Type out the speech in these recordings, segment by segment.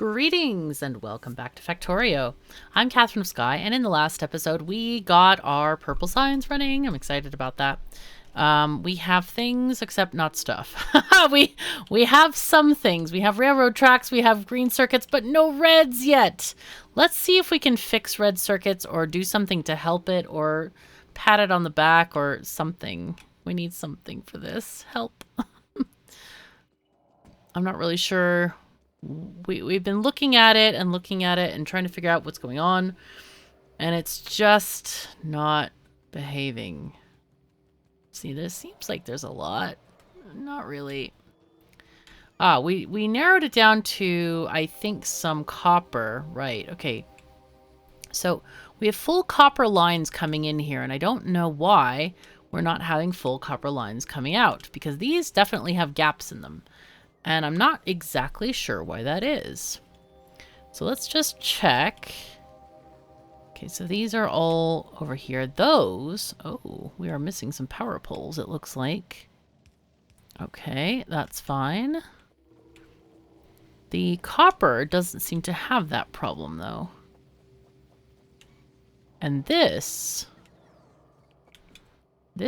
Greetings and welcome back to Factorio. I'm KatherineOfSky, and in the last episode we got our purple signs running. I'm excited about that. We have things, except not stuff. we have some things. We have railroad tracks, we have green circuits, but no reds yet. Let's see if we can fix red circuits or do something to help it or pat it on the back or something. We need something for this. Help. I'm not really sure. We've been looking at it and trying to figure out what's going on, and it's just not behaving. See, this seems like there's a lot. Not really. We narrowed it down to, I think, some copper. Right, okay. So we have full copper lines coming in here, and I don't know why we're not having full copper lines coming out, because these definitely have gaps in them. And I'm not exactly sure why that is. So let's just check. Okay, so these are all over here. Those, oh, we are missing some power poles, it looks like. Okay, that's fine. The copper doesn't seem to have that problem, though. And this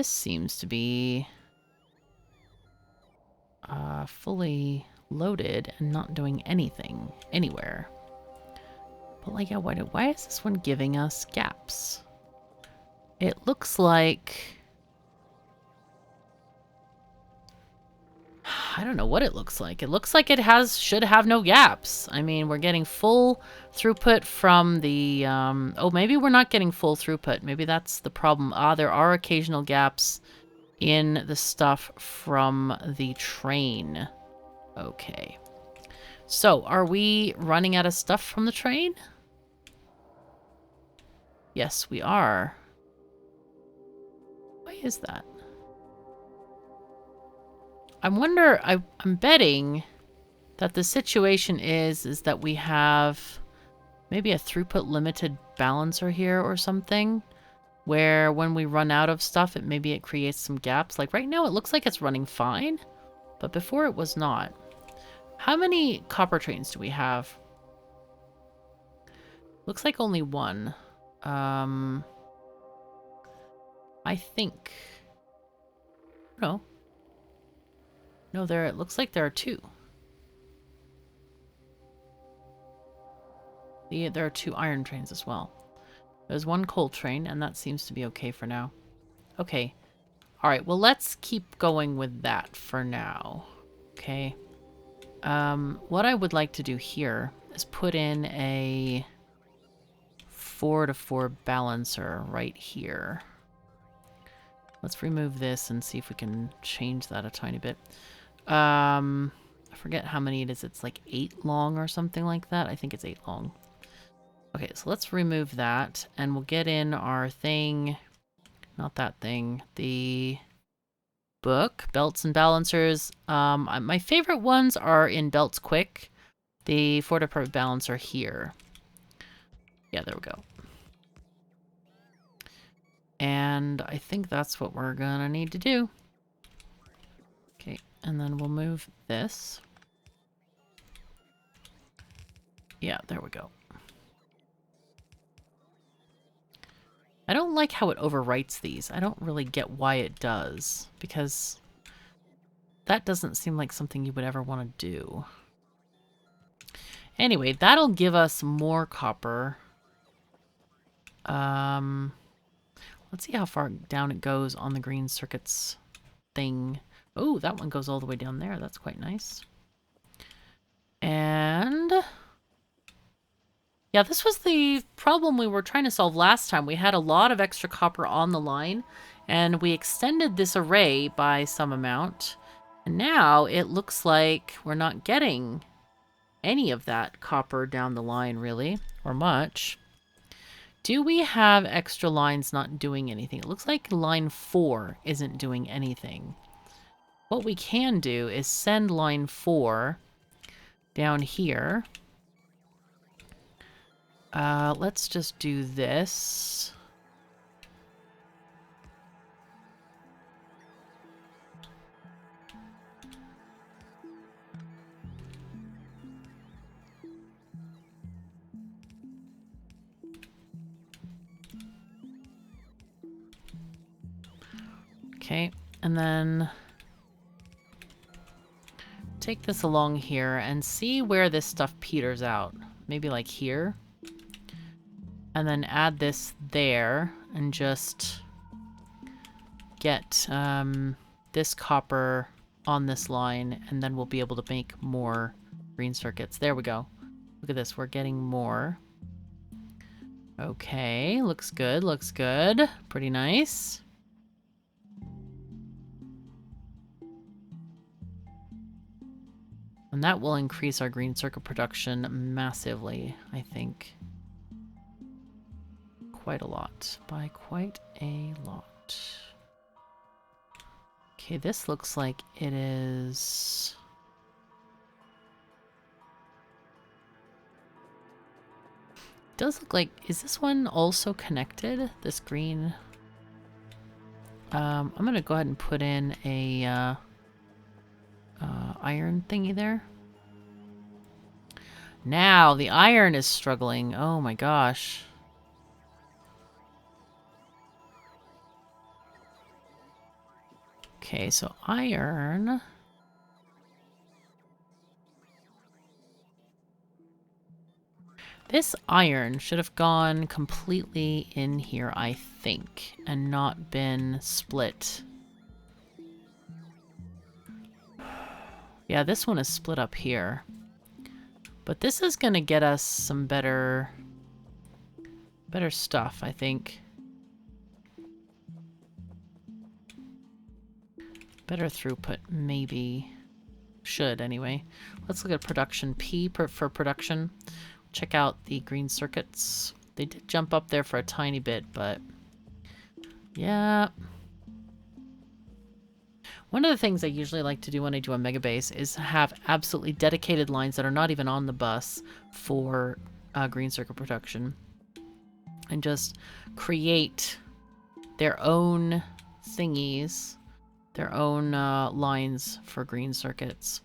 seems to be fully loaded and not doing anything anywhere. But like, yeah, why is this one giving us gaps? It looks like, I don't know what it looks like. It looks like it should have no gaps. I mean, we're getting full throughput from the, oh, maybe we're not getting full throughput. Maybe that's the problem. There are occasional gaps in the stuff from the train. Okay. So, are we running out of stuff from the train? Yes, we are. Why is that? I'm betting that the situation is that we have maybe a throughput limited balancer here or something, where when we run out of stuff, maybe it creates some gaps. Like right now, it looks like it's running fine, but before it was not. How many copper trains do we have? Looks like only one. I think. No. No, it looks like there are two. There are two iron trains as well. There's one coal train, and that seems to be okay for now. Okay. Alright, well, let's keep going with that for now. Okay. What I would like to do here is put in a 4-to-4 balancer right here. Let's remove this and see if we can change that a tiny bit. I forget how many it is. It's like 8 long or something like that. I think it's 8 long. Okay, so let's remove that, and we'll get in our thing. Not that thing. The book, belts and balancers. My favorite ones are in belts quick. The 4-to-4 balancer here. Yeah, there we go. And I think that's what we're gonna need to do. Okay, and then we'll move this. Yeah, there we go. I don't like how it overwrites these. I don't really get why it does, because that doesn't seem like something you would ever want to do. Anyway, that'll give us more copper. Let's see how far down it goes on the green circuits thing. Oh, that one goes all the way down there. That's quite nice. And yeah, this was the problem we were trying to solve last time. We had a lot of extra copper on the line, and we extended this array by some amount. And now it looks like we're not getting any of that copper down the line, really, or much. Do we have extra lines not doing anything? It looks like line 4 isn't doing anything. What we can do is send line 4 down here. Let's just do this. Okay, and then take this along here and see where this stuff peters out. Maybe like here. And then add this there and just get this copper on this line, and then we'll be able to make more green circuits. There we go. Look at this, we're getting more. Okay, looks good, looks good. Pretty nice. And that will increase our green circuit production massively, I think. Quite a lot. By quite a lot. Okay, this looks like it is... does look like... is this one also connected? This green... I'm gonna go ahead and put in a iron thingy there. Now the iron is struggling. Oh my gosh. Okay, so iron. This iron should have gone completely in here, I think, and not been split. Yeah, this one is split up here. But this is going to get us some better stuff, I think. Better throughput, maybe. Should, anyway. Let's look at production. P for production. Check out the green circuits. They did jump up there for a tiny bit, but... yeah. One of the things I usually like to do when I do a mega base is have absolutely dedicated lines that are not even on the bus for green circuit production. And just create their own thingies, their own lines for green circuits.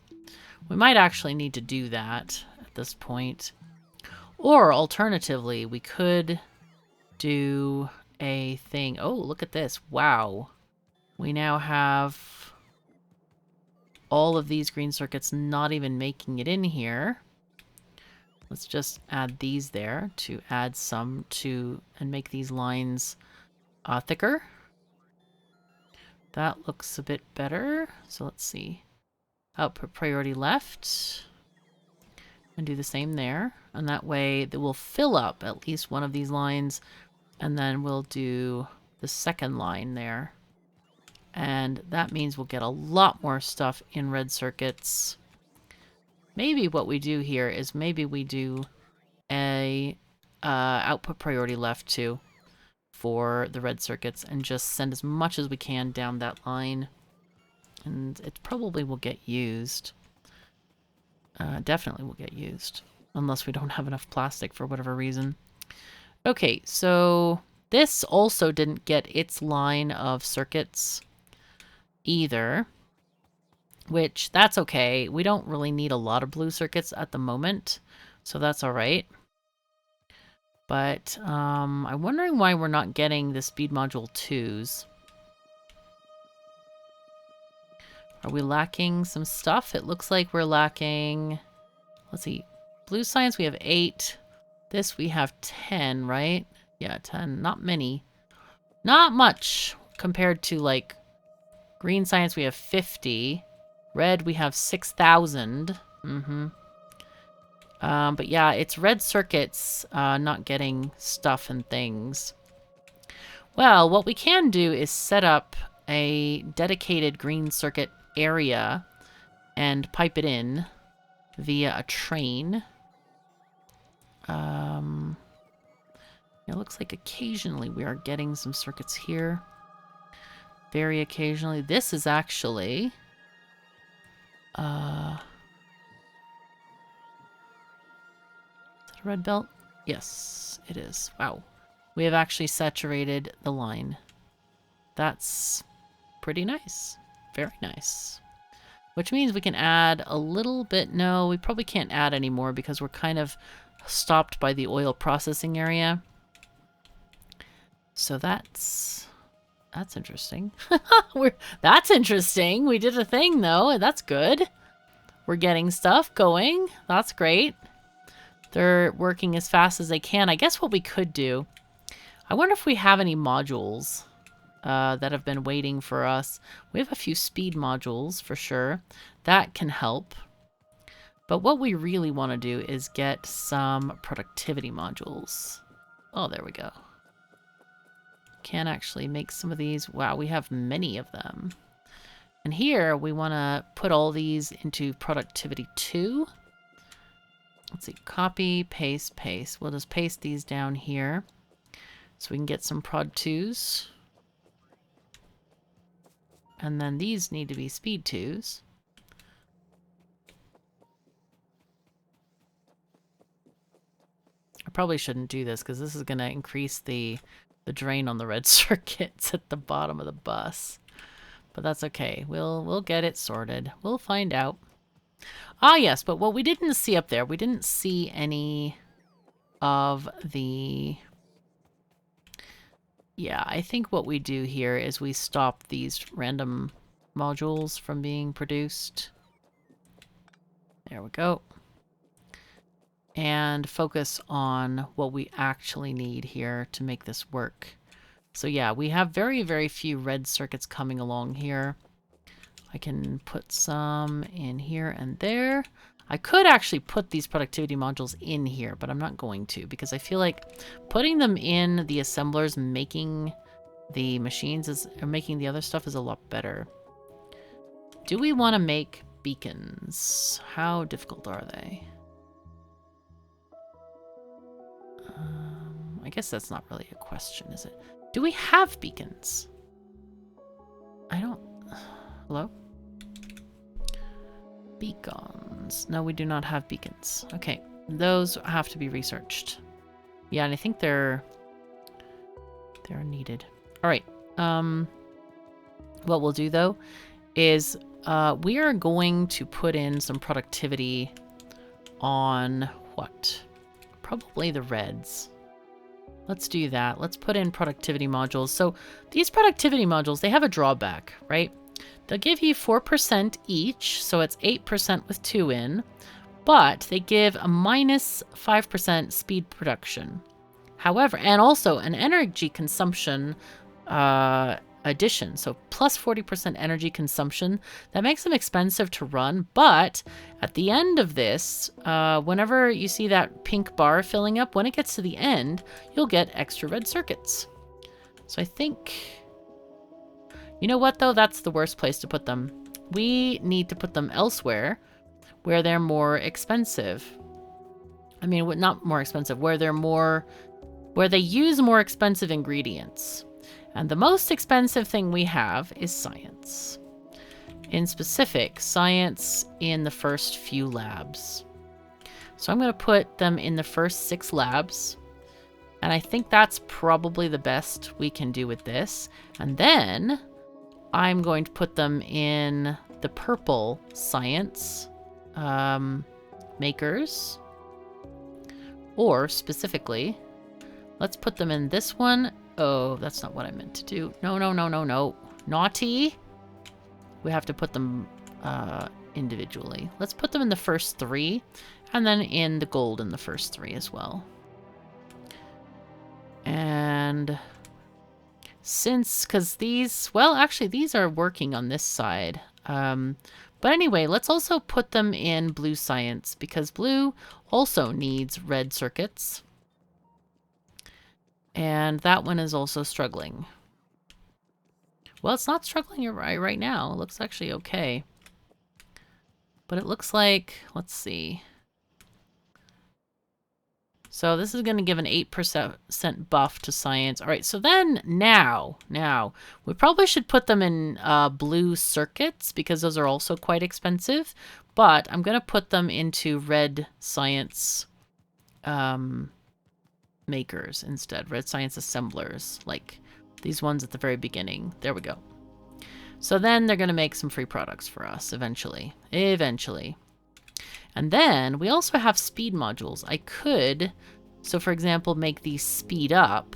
We might actually need to do that at this point. Or alternatively, we could do a thing. Oh, look at this. Wow. We now have all of these green circuits not even making it in here. Let's just add these there to add some to and make these lines thicker. That looks a bit better. So let's see. Output priority left. And do the same there. And that way that will fill up at least one of these lines. And then we'll do the second line there. And that means we'll get a lot more stuff in red circuits. Maybe what we do here is maybe we do a output priority left too for the red circuits and just send as much as we can down that line. And it probably will get used. Definitely will get used. Unless we don't have enough plastic for whatever reason. Okay, so this also didn't get its line of circuits either, which that's okay. We don't really need a lot of blue circuits at the moment, so that's all right. But I'm wondering why we're not getting the speed module 2s. Are we lacking some stuff? It looks like we're lacking, let's see, blue science we have 8. This we have 10, right? Yeah, 10. Not many. Not much compared to like green science we have 50. Red we have 6,000. But yeah, it's red circuits not getting stuff and things. Well, what we can do is set up a dedicated green circuit area and pipe it in via a train. It looks like occasionally we are getting some circuits here. Very occasionally. This is actually... is that a red belt? Yes, it is. Wow. We have actually saturated the line. That's pretty nice. Very nice. Which means we can add a little bit... no, we probably can't add any more because we're kind of stopped by the oil processing area. So that's That's interesting. That's interesting. We did a thing, though. That's good. We're getting stuff going. That's great. They're working as fast as they can. I guess what we could do... I wonder if we have any modules that have been waiting for us. We have a few speed modules, for sure. That can help. But what we really want to do is get some productivity modules. Oh, there we go. Can actually make some of these. Wow, we have many of them. And here we want to put all these into productivity 2. Let's see, copy, paste, paste. We'll just paste these down here so we can get some prod 2s. And then these need to be speed 2s. I probably shouldn't do this because this is going to increase the drain on the red circuits at the bottom of the bus. But that's okay. We'll get it sorted. We'll find out. Ah, yes, but what we didn't see up there, we didn't see any of the... Yeah, I think what we do here is we stop these random modules from being produced. There we go. And focus on what we actually need here to make this work. So yeah, we have very, very few red circuits coming along here. I can put some in here and there. I could actually put these productivity modules in here, but I'm not going to because I feel like putting them in the assemblers, making the machines or making the other stuff is a lot better. Do we want to make beacons? How difficult are they? I guess that's not really a question, is it? Do we have beacons? I don't... Hello? Beacons. No, we do not have beacons. Okay, those have to be researched. Yeah, and I think they're needed. All right. What we'll do, though, is we are going to put in some productivity on what? Probably the reds. Let's do that. Let's put in productivity modules. So these productivity modules, they have a drawback, right? They'll give you 4% each, so it's 8% with 2 in, but they give a minus 5% speed production. However, and also an energy consumption addition, so plus 40% energy consumption. That makes them expensive to run, but at the end of this, whenever you see that pink bar filling up, when it gets to the end, you'll get extra red circuits. So I think... You know what, though? That's the worst place to put them. We need to put them elsewhere where they're more expensive. I mean, not more expensive, where they use more expensive ingredients. And the most expensive thing we have is science. In specific, science in the first few labs. So I'm going to put them in the first 6 labs. And I think that's probably the best we can do with this. And then I'm going to put them in the purple science makers. Or specifically, let's put them in this one. Oh, that's not what I meant to do. No, no, no, no, no. Naughty. We have to put them individually. Let's put them in the first 3, and then in the gold in the first 3 as well. And because these, well, actually these are working on this side. But anyway, let's also put them in blue science, because blue also needs red circuits. And that one is also struggling. Well, it's not struggling right now. It looks actually okay. But it looks like, let's see. So this is going to give an 8% buff to science. All right, so then now, we probably should put them in blue circuits because those are also quite expensive. But I'm going to put them into red science makers instead. Red science assemblers, like these ones at the very beginning. There we go. So then they're going to make some free products for us eventually. And then we also have speed modules. I could, so for example, make these speed up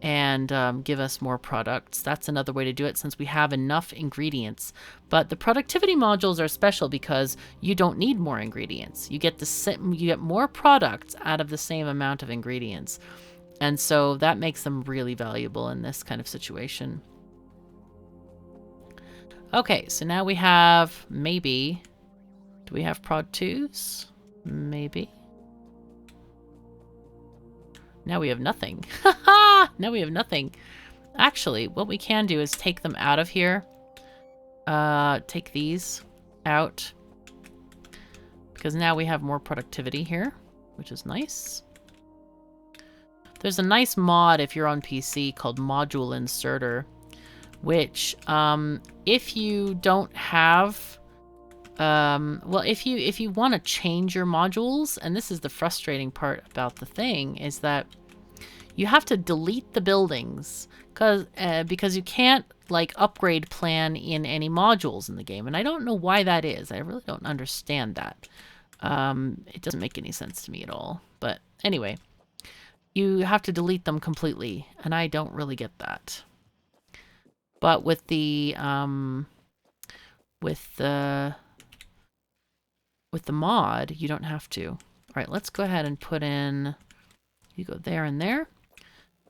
and give us more products. That's another way to do it since we have enough ingredients. But the productivity modules are special because you don't need more ingredients. You get you get more products out of the same amount of ingredients. And so that makes them really valuable in this kind of situation. Okay, so now we have maybe... Do we have prod 2s? Maybe. Now we have nothing. Now we have nothing. Actually, what we can do is take them out of here. Take these out. Because now we have more productivity here, which is nice. There's a nice mod if you're on PC called Module Inserter, which if you don't have... well, if you want to change your modules, and this is the frustrating part about the thing, is that you have to delete the buildings because you can't like upgrade plan in any modules in the game, and I don't know why that is. I really don't understand that. It doesn't make any sense to me at all. But anyway, you have to delete them completely, and I don't really get that. But with the mod, you don't have to. All right, let's go ahead and put in, you go there and there.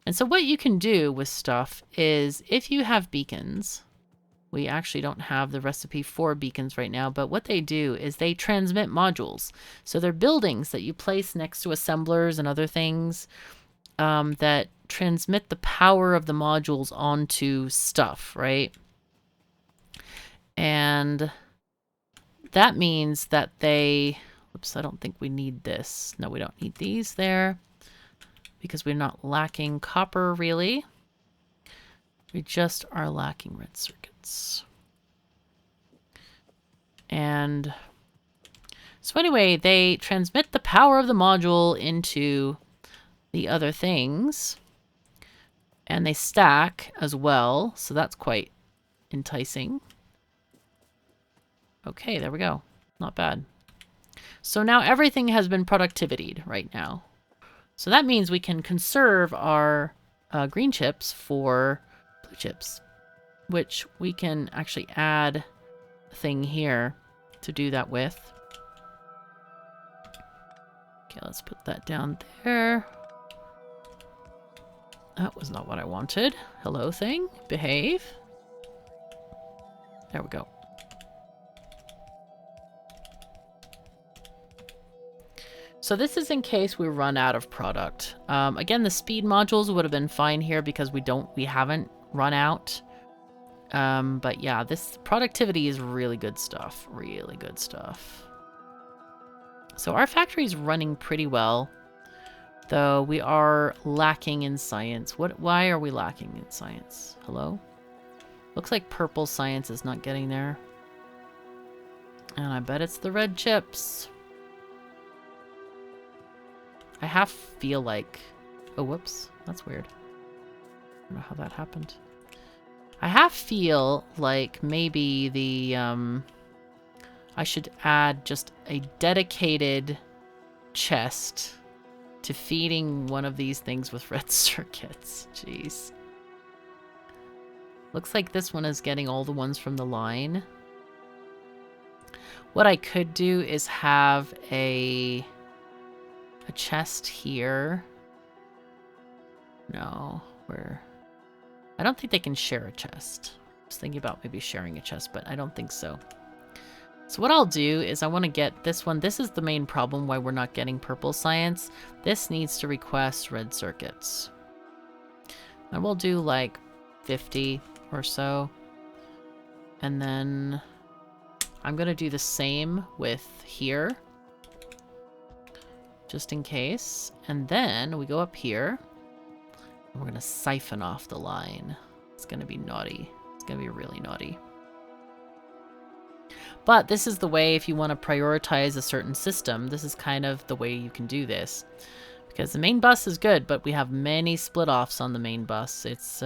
And so what you can do with stuff is if you have beacons, we actually don't have the recipe for beacons right now, but what they do is they transmit modules. So they're buildings that you place next to assemblers and other things that transmit the power of the modules onto stuff, right? And that means that they... Oops, I don't think we need this. No, we don't need these there because we're not lacking copper, really. We just are lacking red circuits. And so anyway, they transmit the power of the module into the other things. And they stack as well, so that's quite enticing. Okay, there we go. Not bad. So now everything has been productivity'd right now. So that means we can conserve our green chips for blue chips, which we can actually add a thing here to do that with. Okay, let's put that down there. That was not what I wanted. Hello thing, behave. There we go. So this is in case we run out of product. Again, the speed modules would have been fine here because we haven't run out. But yeah, this productivity is really good stuff. Really good stuff. So our factory is running pretty well, though we are lacking in science. Why are we lacking in science? Hello? Looks like purple science is not getting there. And I bet it's the red chips. I half feel like... Oh, whoops. That's weird. I don't know how that happened. I half feel like maybe the... I should add just a dedicated chest to feeding one of these things with red circuits. Jeez. Looks like this one is getting all the ones from the line. What I could do is have a chest here. No, where? I don't think they can share a chest. I was thinking about maybe sharing a chest, but I don't think so. So what I'll do is I want to get this one. This is the main problem why we're not getting purple science. This needs to request red circuits. And we'll do like 50 or so. And then I'm going to do the same with here. Just in case. And then we go up here. And we're going to siphon off the line. It's going to be naughty. It's going to be really naughty. But this is the way, if you want to prioritize a certain system, this is kind of the way you can do this. Because the main bus is good, but we have many split-offs on the main bus. It's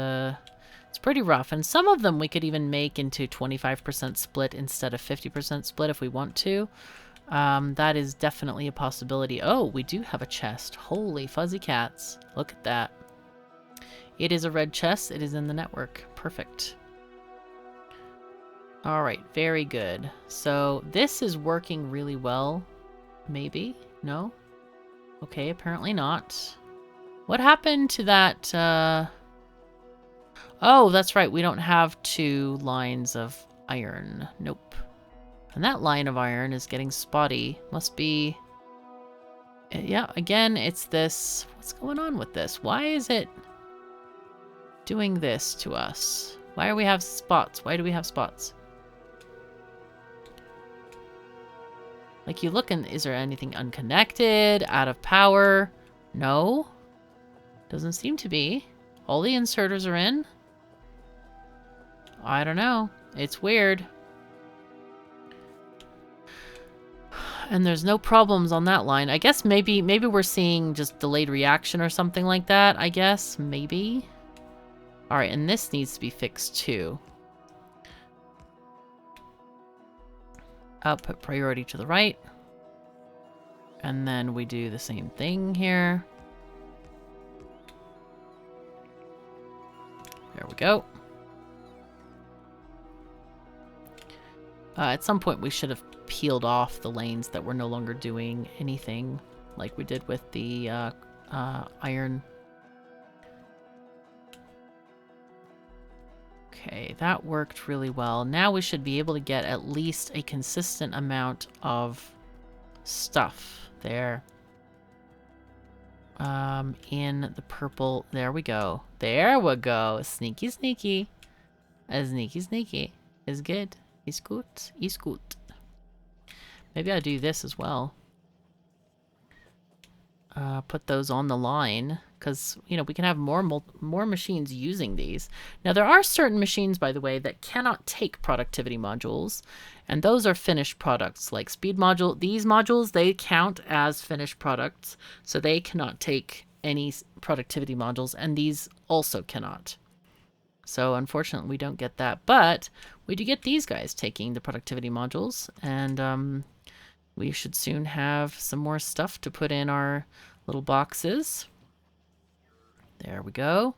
pretty rough. And some of them we could even make into 25% split instead of 50% split if we want to. That is definitely a possibility. Oh, we do have a chest. Holy fuzzy cats. Look at that. It is a red chest. It is in the network. Perfect. All right, very good. So this is working really well. Maybe? No? Okay, apparently not. What happened to that? Oh, that's right. We don't have 2 lines of iron. Nope. And that line of iron is getting spotty. Must be... Yeah, again, it's this... What's going on with this? Why is it doing this to us? Why do we have spots? Why do we have spots? Like, you look and... Is there anything unconnected? Out of power? No. Doesn't seem to be. All the inserters are in. I don't know. It's weird. And there's no problems on that line. I guess maybe we're seeing just delayed reaction or something like that, I guess. Maybe. Alright, and this needs to be fixed too. Output priority to the right. And then we do the same thing here. There we go. At some point we should have peeled off the lanes that were no longer doing anything, like we did with the iron. Okay, that worked really well. Now we should be able to get at least a consistent amount of stuff there. In the purple. There we go. There we go. Sneaky, sneaky. Sneaky, sneaky. Is good. Is good. Is good. Maybe I'll do this as well. Put those on the line, because, you know, we can have more machines using these. Now, there are certain machines, by the way, that cannot take productivity modules, and those are finished products, like speed module. These modules, they count as finished products, so they cannot take any productivity modules, and these also cannot. So, unfortunately, we don't get that, but we do get these guys taking the productivity modules, and we should soon have some more stuff to put in our little boxes. There we go.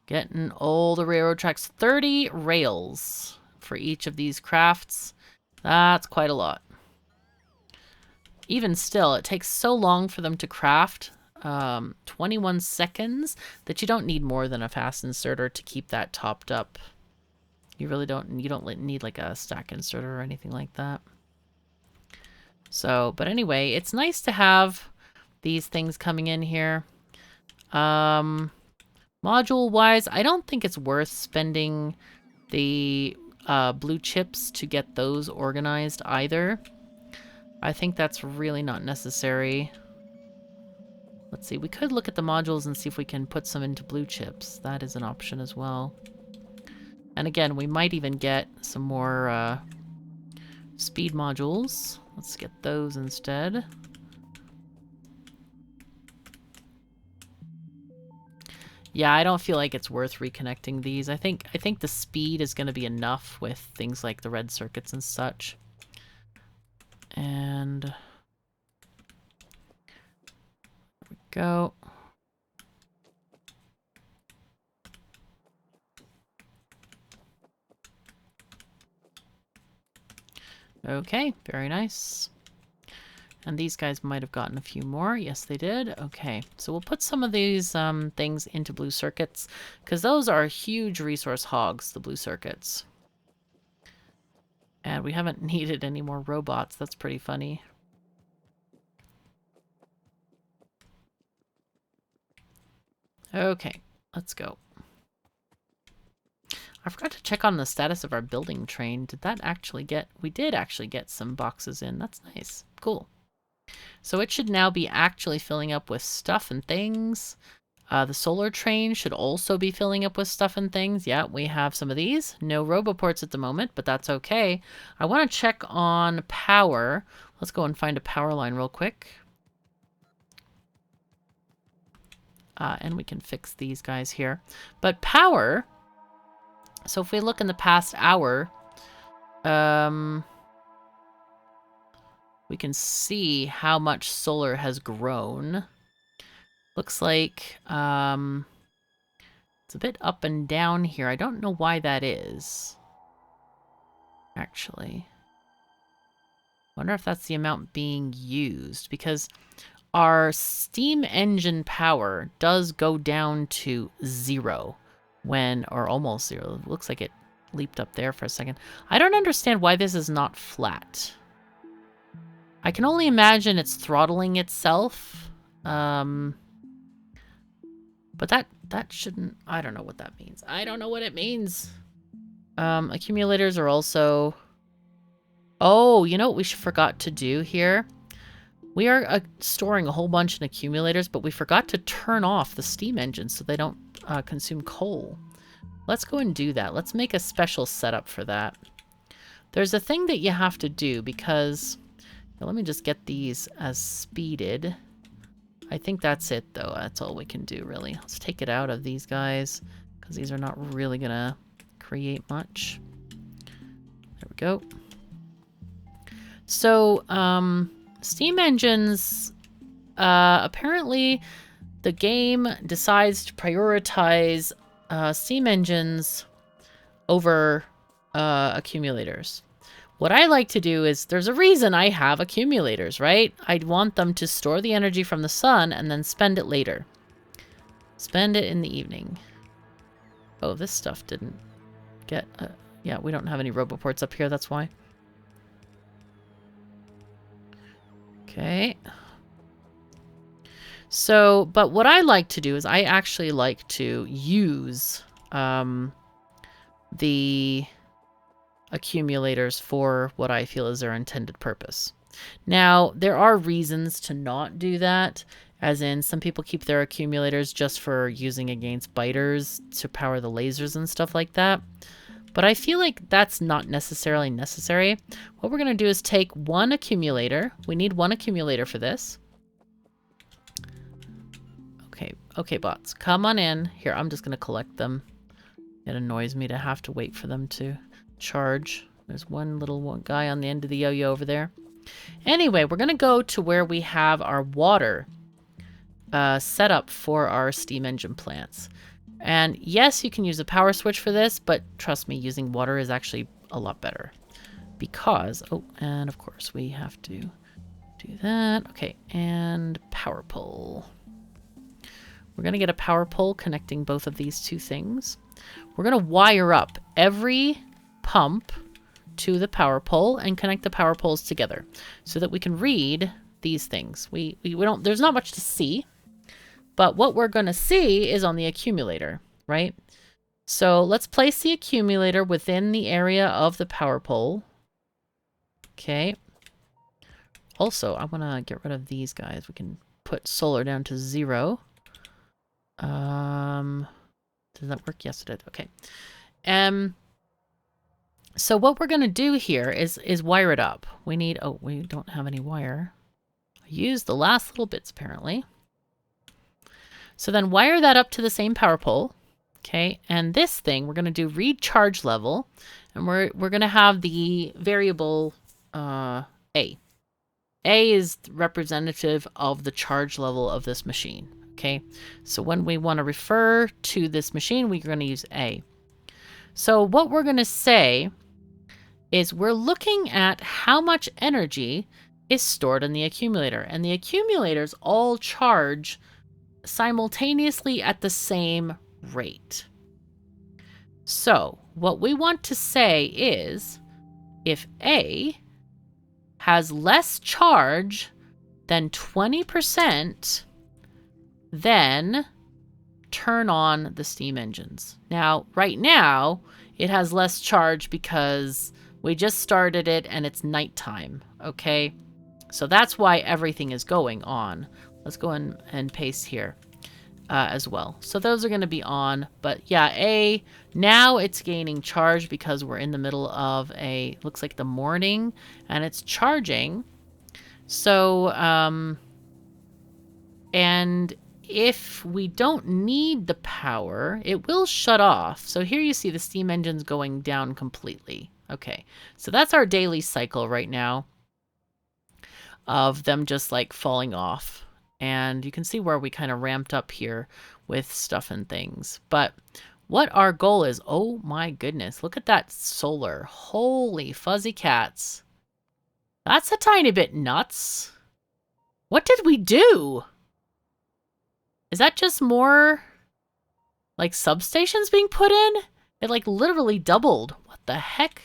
Getting all the railroad tracks. 30 rails for each of these crafts. That's quite a lot. Even still, it takes so long for them to craft, 21 seconds, that you don't need more than a fast inserter to keep that topped up. You really don't, you don't need like a stack inserter or anything like that. So, but anyway, it's nice to have these things coming in here. Module-wise, I don't think it's worth spending the blue chips to get those organized either. I think that's really not necessary. Let's see, we could look at the modules and see if we can put some into blue chips. That is an option as well. And again, we might even get some more speed modules. Let's get those instead. Yeah, I don't feel like it's worth reconnecting these. I think the speed is going to be enough with things like the red circuits and such. And there we go. Okay, very nice. And these guys might have gotten a few more. Yes, they did. Okay, so we'll put some of these things into blue circuits, because those are huge resource hogs, the blue circuits. And we haven't needed any more robots. That's pretty funny. Okay, let's go. I forgot to check on the status of our building train. Did that actually get... We did actually get some boxes in. That's nice. Cool. So it should now be actually filling up with stuff and things. The solar train should also be filling up with stuff and things. Yeah, we have some of these. No roboports at the moment, but that's okay. I want to check on power. Let's go and find a power line real quick. And we can fix these guys here. But power... So if we look in the past hour, we can see how much solar has grown. Looks like It's a bit up and down here. I don't know why that is, actually. Wonder if that's the amount being used, because our steam engine power does go down to 0 when, or almost 0. It looks like it leaped up there for a second. I don't understand why this is not flat. I can only imagine it's throttling itself. But that shouldn't... I don't know what that means. I don't know what it means. Accumulators are also... Oh, you know what we forgot to do here? We are storing a whole bunch in accumulators, but we forgot to turn off the steam engines so they don't consume coal. Let's go and do that. Let's make a special setup for that. There's a thing that you have to do because... Let me just get these as speeded. I think that's it, though. That's all we can do, really. Let's take it out of these guys, because these are not really going to create much. There we go. So, steam engines, apparently the game decides to prioritize steam engines over accumulators. What I like to do is, there's a reason I have accumulators, right? I'd want them to store the energy from the sun and then spend it later. Spend it in the evening. Oh, this stuff didn't get... yeah, we don't have any roboports up here, that's why. Okay. So, but what I like to do is I actually like to use the accumulators for what I feel is their intended purpose. Now, there are reasons to not do that, as in some people keep their accumulators just for using against biters to power the lasers and stuff like that. But I feel like that's not necessarily necessary. What we're going to do is take one accumulator. We need one accumulator for this. Okay, bots, come on in. Here, I'm just going to collect them. It annoys me to have to wait for them to charge. There's one guy on the end of the yo-yo over there. Anyway, we're going to go to where we have our water set up for our steam engine plants. And yes, you can use a power switch for this, but trust me, using water is actually a lot better. Because, oh, and of course we have to do that. Okay, and power pole. We're going to get a power pole connecting both of these two things. We're going to wire up every pump to the power pole and connect the power poles together so that we can read these things. We don't, there's not much to see, but what we're going to see is on the accumulator, right? So let's place the accumulator within the area of the power pole. Okay. Also, I want to get rid of these guys. We can put solar down to 0. Does that work? Yes, it did. Okay. So what we're going to do here is wire it up. We need, oh, we don't have any wire. I used the last little bits, apparently. So then wire that up to the same power pole. Okay. And this thing, we're going to do read charge level. And we're going to have the variable A. A is representative of the charge level of this machine. Okay. So when we want to refer to this machine, we're going to use A. So what we're going to say is we're looking at how much energy is stored in the accumulator. And the accumulators all charge simultaneously at the same rate. So what we want to say is if A has less charge than 20%, then turn on the steam engines. Now, right now, it has less charge because we just started it and it's nighttime, okay? So that's why everything is going on. Let's go in and paste here as well. So those are going to be on, but yeah, A, now it's gaining charge because we're in the middle of a, looks like the morning, and it's charging. So, and if we don't need the power, it will shut off. So here you see the steam engines going down completely. Okay, so that's our daily cycle right now of them just like falling off. And you can see where we kind of ramped up here with stuff and things. But what our goal is, oh my goodness, look at that solar. Holy fuzzy cats. That's a tiny bit nuts. What did we do? Is that just more, like, substations being put in? It, like, literally doubled. What the heck?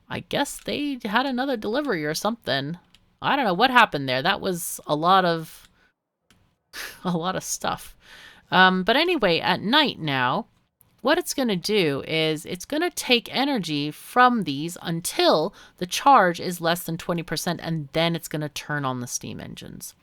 I guess they had another delivery or something. I don't know what happened there. That was a lot of stuff. But anyway, at night now, what it's going to do is it's going to take energy from these until the charge is less than 20%, and then it's going to turn on the steam engines.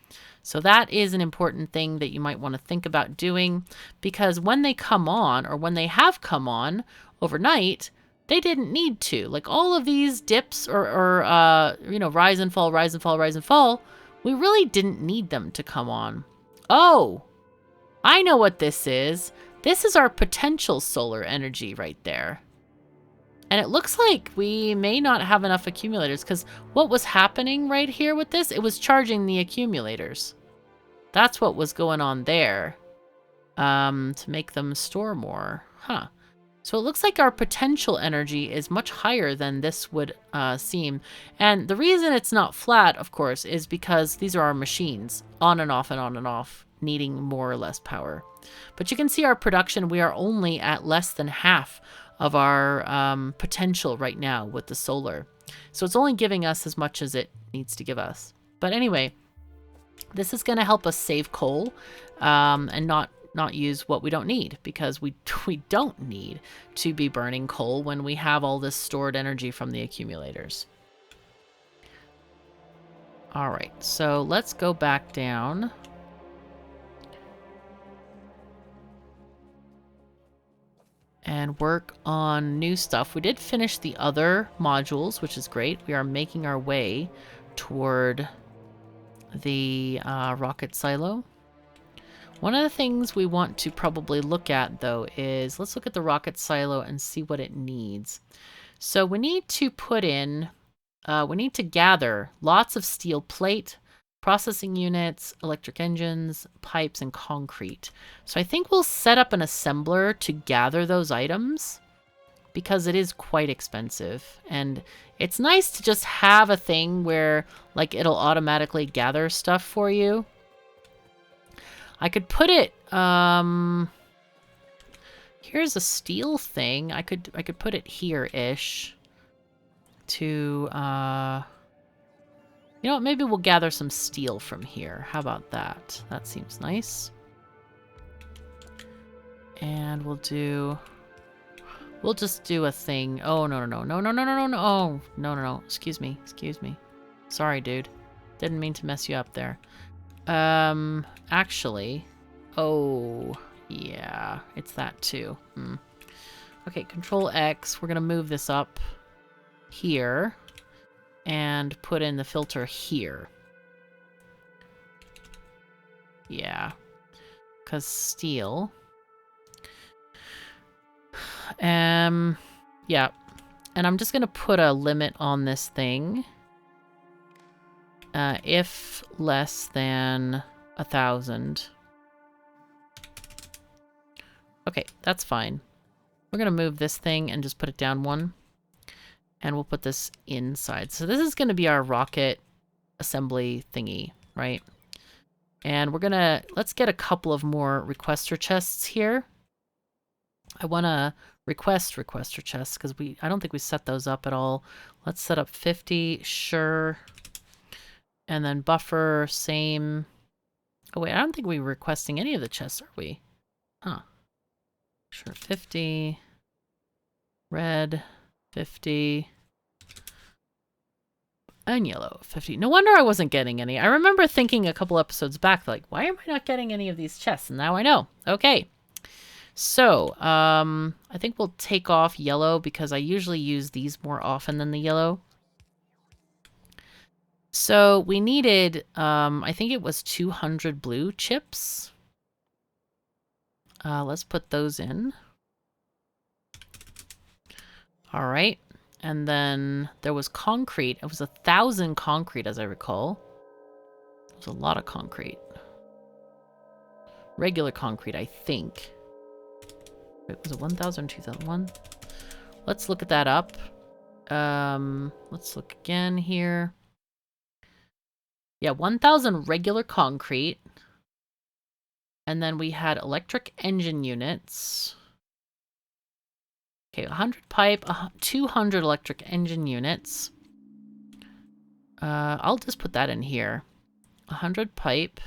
So that is an important thing that you might want to think about doing, because when they come on, or when they have come on overnight, they didn't need to. Like all of these dips or rise and fall, rise and fall, rise and fall, we really didn't need them to come on. Oh, I know what this is. This is our potential solar energy right there. And it looks like we may not have enough accumulators, because what was happening right here with this, it was charging the accumulators. That's what was going on there, to make them store more. Huh. So it looks like our potential energy is much higher than this would seem. And the reason it's not flat, of course, is because these are our machines, on and off and on and off, needing more or less power. But you can see our production, we are only at less than half of our potential right now with the solar. So it's only giving us as much as it needs to give us. But anyway, this is going to help us save coal and not use what we don't need, because we don't need to be burning coal when we have all this stored energy from the accumulators. All right, so let's go back down. And work on new stuff. We did finish the other modules, which is great. We are making our way toward the rocket silo. One of the things we want to probably look at, though, is let's look at the rocket silo and see what it needs. So we need to put in, we need to gather lots of steel plate, processing units, electric engines, pipes, and concrete. So I think we'll set up an assembler to gather those items, because it is quite expensive. And it's nice to just have a thing where, like, it'll automatically gather stuff for you. I could put it, here's a steel thing. I could put it here-ish to, you know what, maybe we'll gather some steel from here. How about that? That seems nice. And we'll just do a thing. Oh, no. Oh, no. Excuse me. Sorry, dude. Didn't mean to mess you up there. Actually, oh, yeah, it's that too. Okay, Control X. We're gonna move this up here and put in the filter here. Yeah, because steel. Yeah, and I'm just gonna put a limit on this thing. If less than 1,000. Okay, that's fine. We're gonna move this thing and just put it down one. And we'll put this inside. So this is gonna be our rocket assembly thingy, right? And we're gonna, let's get a couple of more requester chests here. I wanna request requester chests, because I don't think we set those up at all. Let's set up 50, sure. And then buffer, same. Oh, wait, I don't think we're requesting any of the chests, are we? Huh. Sure, 50. Red, 50. And yellow, 50. No wonder I wasn't getting any. I remember thinking a couple episodes back, like, why am I not getting any of these chests? And now I know. Okay. So, I think we'll take off yellow, because I usually use these more often than the yellow. So we needed, I think it was 200 blue chips. Let's put those in. All right. And then there was concrete. It was 1,000 concrete, as I recall. It was a lot of concrete. Regular concrete, I think. Wait, was it 1,000 or 2001? Let's look at that up. Let's look again here. Yeah, 1,000 regular concrete. And then we had electric engine units. Okay, 100 pipe, 200 electric engine units. I'll just put that in here. 100 pipe,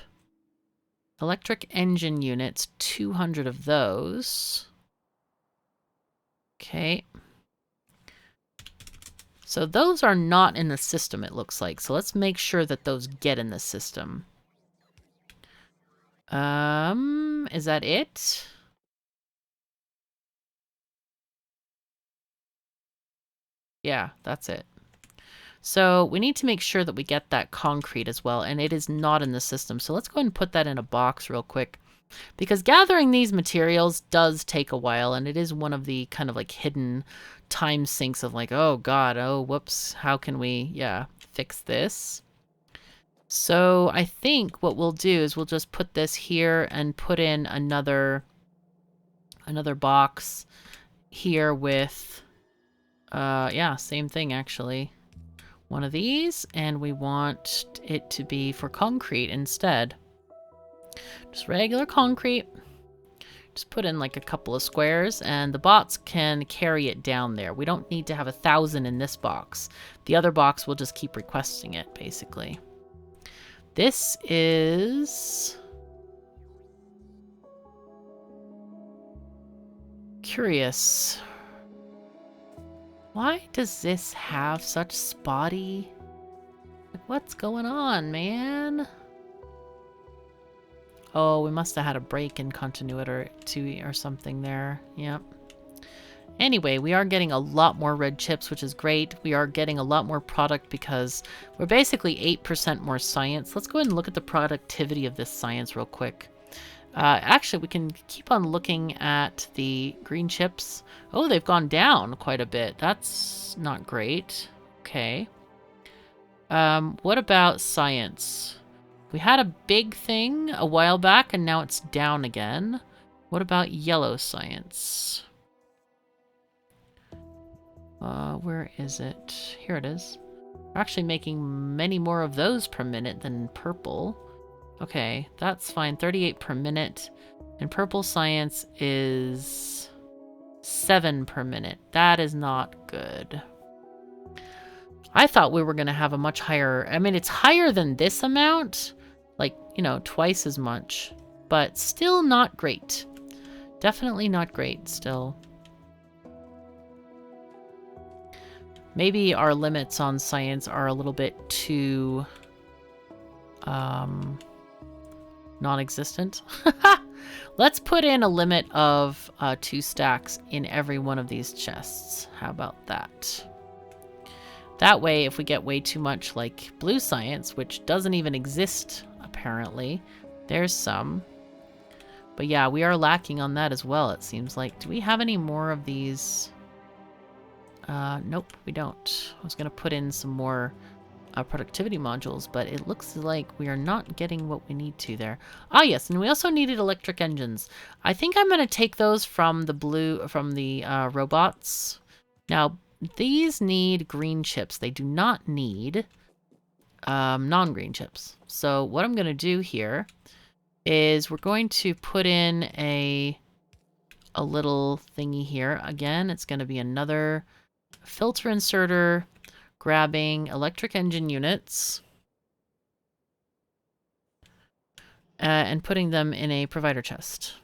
electric engine units, 200 of those. Okay. So those are not in the system, it looks like. So let's make sure that those get in the system. Is that it? Yeah, that's it. So we need to make sure that we get that concrete as well, and it is not in the system. So let's go ahead and put that in a box real quick. Because gathering these materials does take a while, and it is one of the kind of like hidden time sinks of like, oh god, oh whoops, how can we, yeah, fix this? So I think what we'll do is we'll just put this here and put in another box here with, yeah, same thing actually. One of these, and we want it to be for concrete instead. Just regular concrete. Just put in like a couple of squares, and the bots can carry it down there. We don't need to have 1,000 in this box. The other box will just keep requesting it, basically. This is... curious. Why does this have such spotty... like, what's going on, man? Oh, we must have had a break in continuity or something there. Yep. Anyway, we are getting a lot more red chips, which is great. We are getting a lot more product because we're basically 8% more science. Let's go ahead and look at the productivity of this science real quick. Actually, we can keep on looking at the green chips. Oh, they've gone down quite a bit. That's not great. Okay. What about science? We had a big thing a while back, and now it's down again. What about yellow science? Where is it? Here it is. We're actually making many more of those per minute than purple. Okay, that's fine. 38 per minute. And purple science is 7 per minute. That is not good. I thought we were going to have a much higher... I mean, it's higher than this amount. Like, you know, twice as much. But still not great. Definitely not great still. Maybe our limits on science are a little bit too... non-existent. Let's put in a limit of 2 stacks in every one of these chests. How about that? That way, if we get way too much like blue science, which doesn't even exist apparently, there's some. But yeah, we are lacking on that as well, it seems like. Do we have any more of these? Nope, we don't. I was going to put in some more productivity modules, but it looks like we are not getting what we need to there. Ah, yes, and we also needed electric engines. I think I'm going to take those from the robots. Now, these need green chips. They do not need non-green chips. So what I'm going to do here is we're going to put in a little thingy here. Again, it's going to be another filter inserter, grabbing electric engine units and putting them in a provider chest.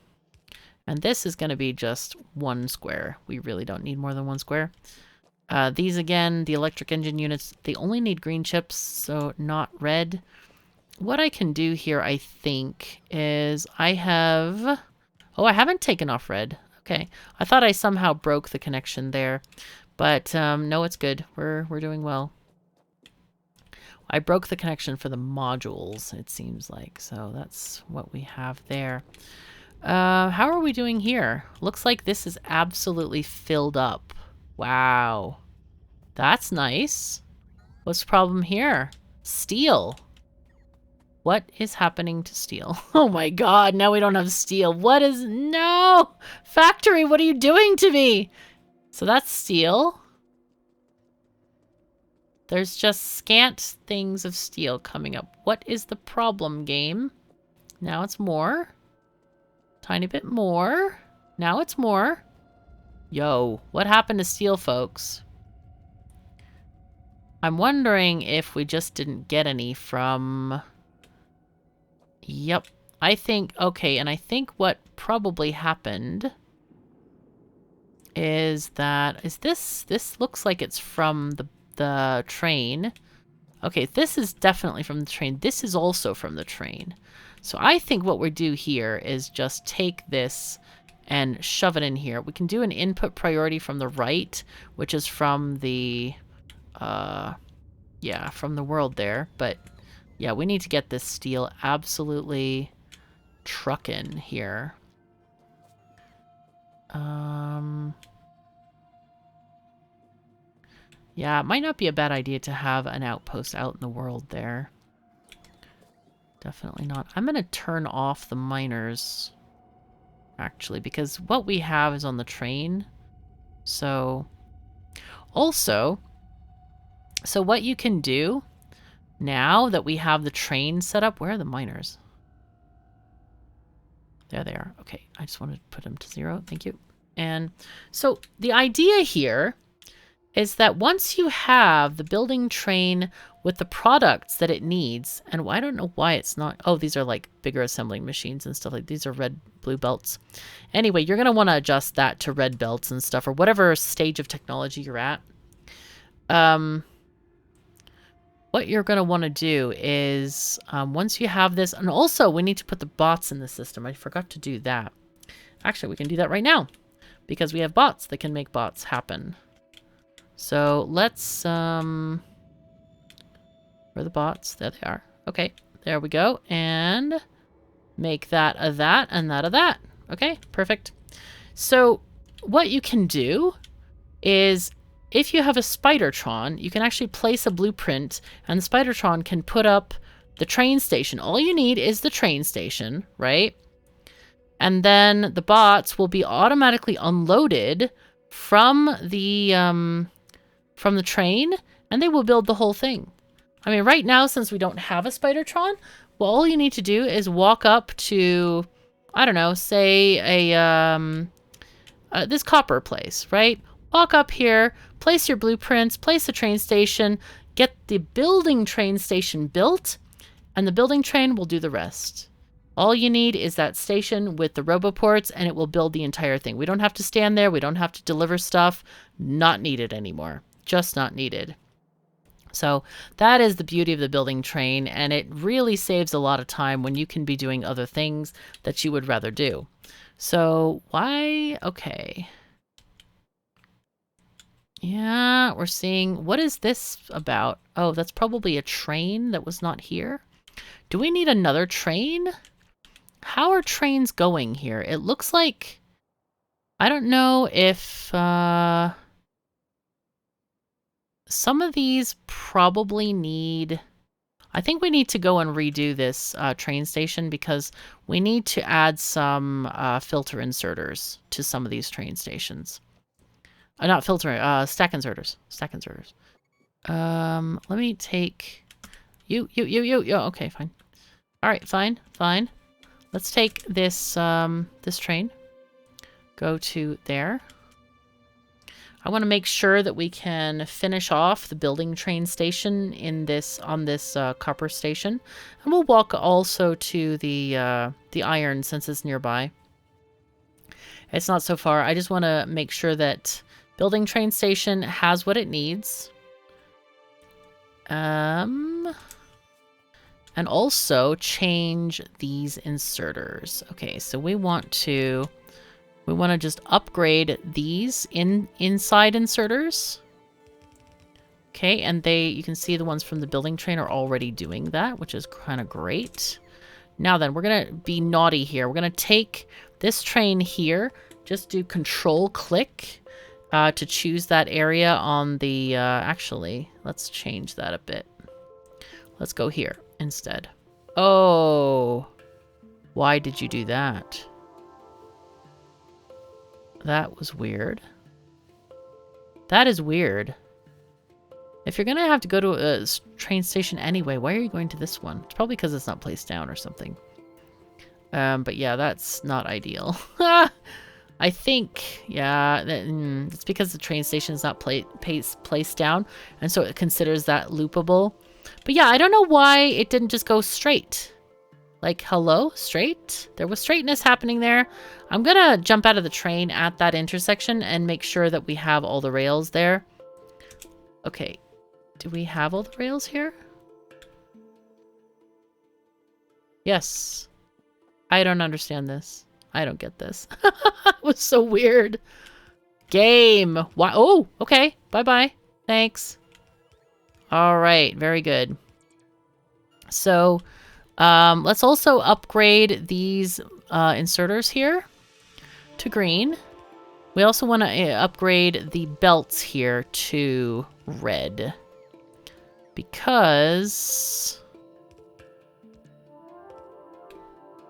And this is going to be just 1 square. We really don't need more than 1 square. These, again, the electric engine units, they only need green chips, so not red. What I can do here, I think, is I have... Oh, I haven't taken off red. Okay. I thought I somehow broke the connection there. But, no, it's good. We're doing well. I broke the connection for the modules, it seems like. So that's what we have there. How are we doing here? Looks like this is absolutely filled up. Wow. That's nice. What's the problem here? Steel. What is happening to steel? Oh my god, now we don't have steel. What is... No! Factory, what are you doing to me? So that's steel. There's just scant things of steel coming up. What is the problem, game? Now it's more. Tiny bit more. Now it's more. Yo, what happened to steel, folks? I'm wondering if we just didn't get any from... Yep. I think... Okay, and I think what probably happened is that... Is this... This looks like it's from the train. Okay, this is definitely from the train. This is also from the train. So I think what we do here is just take this and shove it in here. We can do an input priority from the right, which is from the... yeah, from the world there. But yeah, we need to get this steel absolutely truckin' here. Yeah, it might not be a bad idea to have an outpost out in the world there. Definitely not. I'm going to turn off the miners, actually, because what we have is on the train. So, also, so what you can do now that we have the train set up, where are the miners? There they are. Okay, I just wanted to put them to 0. Thank you. And so the idea here is that once you have the building train with the products that it needs, and I don't know why it's not... Oh, these are like bigger assembling machines and stuff like... These are red, blue belts. Anyway, you're going to want to adjust that to red belts and stuff, or whatever stage of technology you're at. What you're going to want to do is, once you have this... And also, we need to put the bots in the system. I forgot to do that. Actually, we can do that right now, because we have bots that can make bots happen. So let's, where are the bots? There they are. Okay, there we go. And make that a that and that a that. Okay, perfect. So what you can do is, if you have a Spidertron, you can actually place a blueprint, and the Spidertron can put up the train station. All you need is the train station, right? And then the bots will be automatically unloaded from the train, and they will build the whole thing. I mean, right now, since we don't have a Spidertron, well, all you need to do is walk up to, I don't know, say this copper place, right? Walk up here, place your blueprints, place the train station, get the building train station built, and the building train will do the rest. All you need is that station with the roboports, and it will build the entire thing. We don't have to stand there. We don't have to deliver stuff. Not needed anymore. Just not needed. So that is the beauty of the building train, and it really saves a lot of time when you can be doing other things that you would rather do. So why? Okay. Yeah, we're seeing... What is this about? Oh, that's probably a train that was not here. Do we need another train? How are trains going here? It looks like... I don't know if... some of these probably need... I think we need to go and redo this train station, because we need to add some filter inserters to some of these train stations. Not filter, stack inserters. Stack inserters. Let me take... You. Okay, fine. Alright, fine. Let's take this, this train. Go to there. I want to make sure that we can finish off the building train station in this, on this copper station. And we'll walk also to the iron, since it's nearby. It's not so far. I just want to make sure that building train station has what it needs. And also change these inserters. Okay, so we want to just upgrade these inside inserters. Okay, and you can see the ones from the building train are already doing that, which is kind of great. Now then, we're gonna be naughty here. We're gonna take this train here, just do Control-click to choose that area on the, actually, let's change that a bit. Let's go here instead. Oh, why did you do that? That was weird. That is weird. If you're gonna have to go to a train station anyway, why are you going to this one? It's probably because it's not placed down or something. But yeah, that's not ideal. I think, yeah, it's because the train station is not placed down, and so it considers that loopable. But yeah, I don't know why it didn't just go straight. Like, hello, straight? There was straightness happening there. I'm gonna jump out of the train at that intersection and make sure that we have all the rails there. Okay, do we have all the rails here? Yes. I don't understand this. I don't get this. It was so weird. Game. Why? Oh, okay. Bye-bye. Thanks. All right. Very good. So, let's also upgrade these inserters here to green. We also want to upgrade the belts here to red. Because...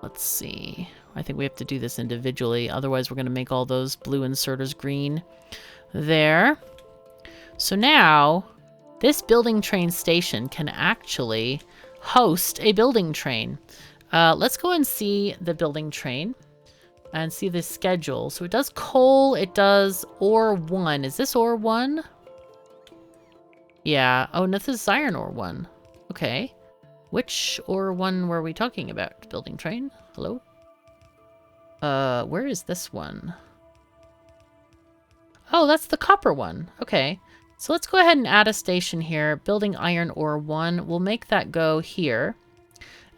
let's see. I think we have to do this individually. Otherwise, we're going to make all those blue inserters green. There. So now, this building train station can actually host a building train. Let's go and see the building train and see the schedule. So it does coal, it does ore 1. Is this ore 1? Yeah. Oh, no, this is iron ore 1. Okay. Which ore 1 were we talking about? Building train? Hello? Where is this one? Oh, that's the copper one. Okay. So let's go ahead and add a station here. Building iron ore 1. We'll make that go here.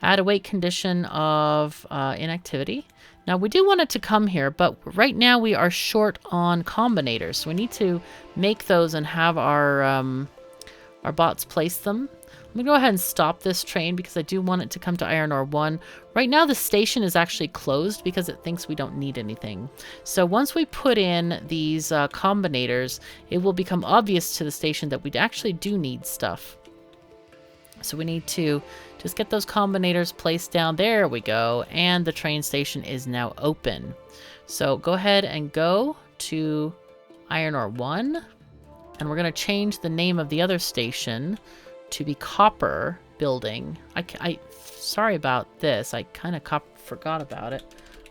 Add a wait condition of inactivity. Now, we do want it to come here, but right now we are short on combinators. So we need to make those and have our bots place them. I'm going to go ahead and stop this train because I do want it to come to iron ore 1. Right now, the station is actually closed because it thinks we don't need anything. So once we put in these combinators, it will become obvious to the station that we actually do need stuff. So we need to just get those combinators placed down. There we go. And the train station is now open. So go ahead and go to iron ore 1. And we're going to change the name of the other station to be copper building. Sorry about this. I kind of forgot about it.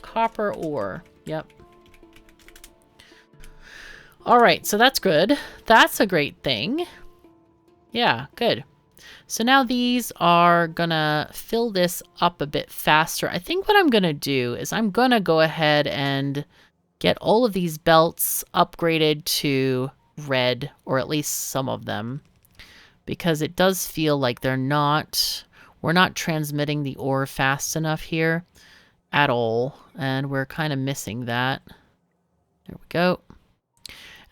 Copper ore. Yep. All right, so that's good. That's a great thing. Yeah, good. So now these are gonna fill this up a bit faster. I think what I'm gonna do is I'm gonna go ahead and get all of these belts upgraded to red, or at least some of them, because it does feel like we're not transmitting the ore fast enough here at all, and we're kind of missing that. There we go.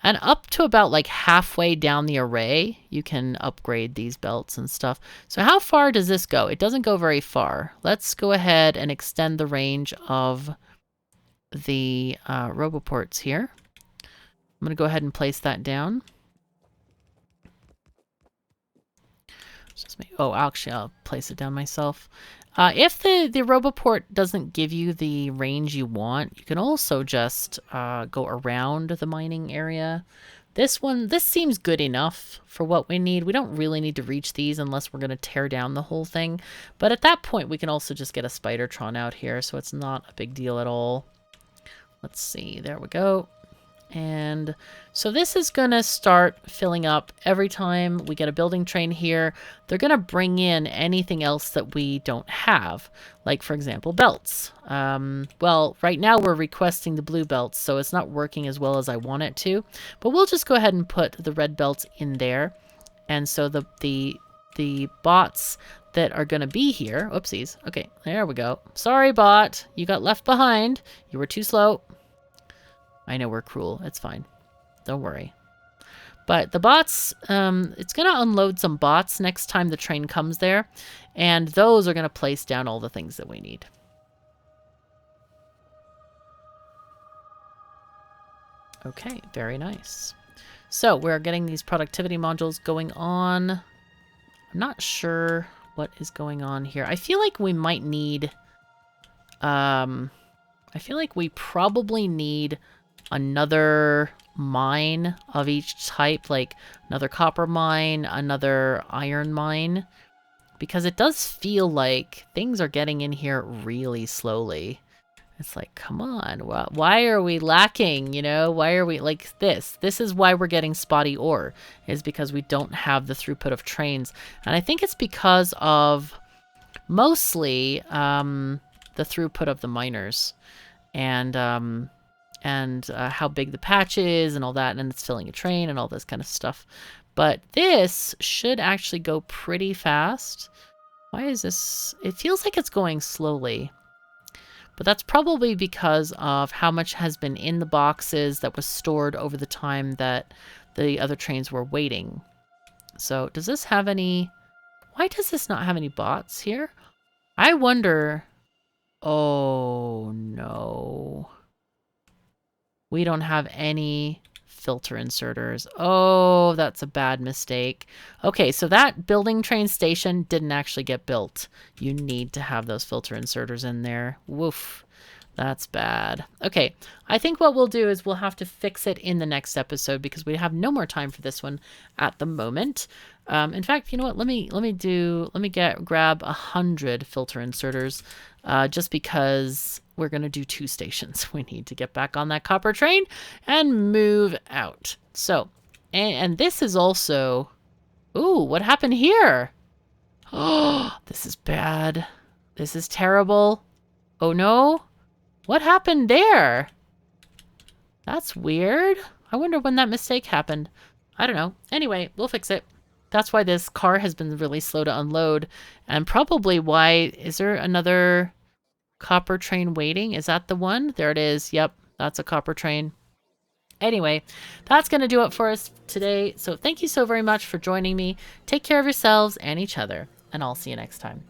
And up to about like halfway down the array, you can upgrade these belts and stuff. So how far does this go? It doesn't go very far. Let's go ahead and extend the range of the roboports here. I'm going to go ahead and place that down. Oh, actually, I'll place it down myself. If the roboport doesn't give you the range you want, you can also just go around the mining area. This seems good enough for what we need. We don't really need to reach these unless we're going to tear down the whole thing. But at that point, we can also just get a Spidertron out here, so it's not a big deal at all. Let's see. There we go. And so this is going to start filling up every time we get a building train here. They're going to bring in anything else that we don't have, like, for example, belts. Well, right now we're requesting the blue belts, so it's not working as well as I want it to. But we'll just go ahead and put the red belts in there. And so the bots that are going to be here... Oopsies. Okay, there we go. Sorry, bot. You got left behind. You were too slow. I know we're cruel. It's fine. Don't worry. But the bots, it's going to unload some bots next time the train comes there. And those are going to place down all the things that we need. Okay, very nice. So we're getting these productivity modules going on. I'm not sure what is going on here. I feel like we might need... I feel like we probably need another mine of each type, like another copper mine, another iron mine, because it does feel like things are getting in here really slowly. It's like, come on, why are we lacking, you know? Why are we like this? This is why we're getting spotty ore, is because we don't have the throughput of trains. And I think it's because of mostly the throughput of the miners and how big the patch is and all that, and it's filling a train and all this kind of stuff. But this should actually go pretty fast. Why is this? It feels like it's going slowly. But that's probably because of how much has been in the boxes that was stored over the time that the other trains were waiting. So does this have any... Why does this not have any bots here? I wonder... Oh, no. We don't have any filter inserters. Oh, that's a bad mistake. Okay, so that building train station didn't actually get built. You need to have those filter inserters in there. Woof. That's bad. Okay, I think what we'll do is we'll have to fix it in the next episode because we have no more time for this one at the moment. In fact, you know what? Let me grab 100 filter inserters, just because we're gonna do 2 stations. We need to get back on that copper train and move out. So, and this is also, ooh, what happened here? Oh, this is bad. This is terrible. Oh no. What happened there? That's weird. I wonder when that mistake happened. I don't know. Anyway, we'll fix it. That's why this car has been really slow to unload. And probably why... Is there another copper train waiting? Is that the one? There it is. Yep, that's a copper train. Anyway, that's going to do it for us today. So thank you so very much for joining me. Take care of yourselves and each other. And I'll see you next time.